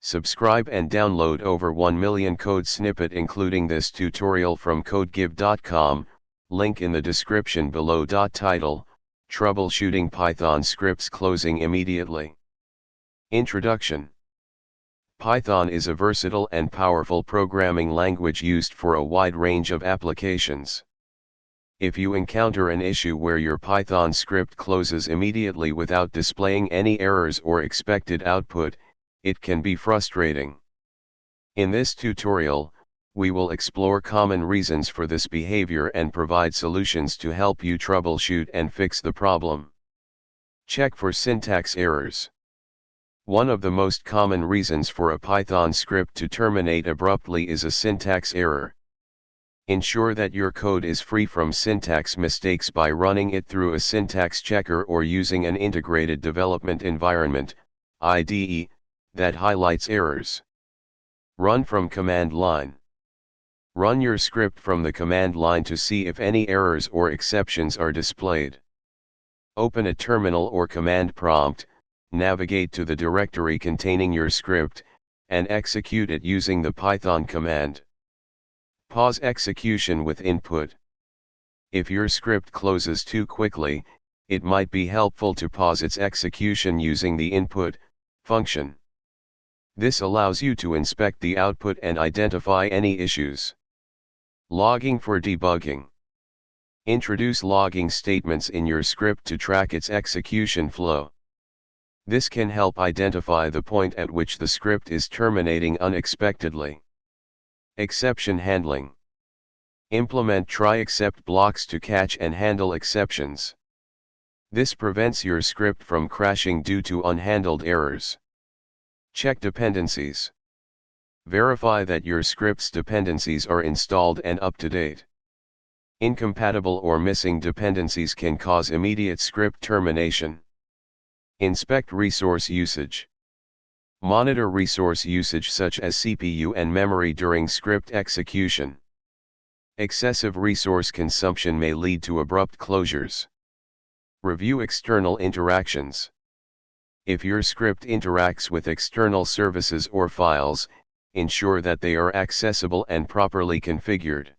Subscribe and download over 1 million code snippet including this tutorial from codegive.com, link in the description below. Title, Troubleshooting Python Scripts Closing Immediately. Introduction. Python is a versatile and powerful programming language used for a wide range of applications. If you encounter an issue where your Python script closes immediately without displaying any errors or expected output, it can be frustrating. In this tutorial, we will explore common reasons for this behavior and provide solutions to help you troubleshoot and fix the problem. Check for syntax errors. One of the most common reasons for a Python script to terminate abruptly is a syntax error. Ensure that your code is free from syntax mistakes by running it through a syntax checker or using an integrated development environment, IDE, that highlights errors. Run from command line. Run your script from the command line to see if any errors or exceptions are displayed. Open a terminal or command prompt, navigate to the directory containing your script, and execute it using the Python command. Pause execution with input. If your script closes too quickly, it might be helpful to pause its execution using the input function. This allows you to inspect the output and identify any issues. Logging for debugging. Introduce logging statements in your script to track its execution flow. This can help identify the point at which the script is terminating unexpectedly. Exception handling. Implement try-except blocks to catch and handle exceptions. This prevents your script from crashing due to unhandled errors. Check dependencies. Verify that your script's dependencies are installed and up to date. Incompatible or missing dependencies can cause immediate script termination. Inspect resource usage. Monitor resource usage such as CPU and memory during script execution. Excessive resource consumption may lead to abrupt closures. Review external interactions. If your script interacts with external services or files, ensure that they are accessible and properly configured.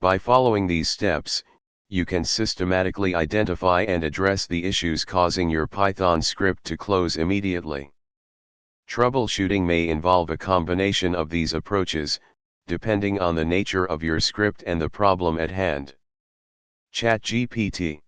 By following these steps, you can systematically identify and address the issues causing your Python script to close immediately. Troubleshooting may involve a combination of these approaches, depending on the nature of your script and the problem at hand. ChatGPT.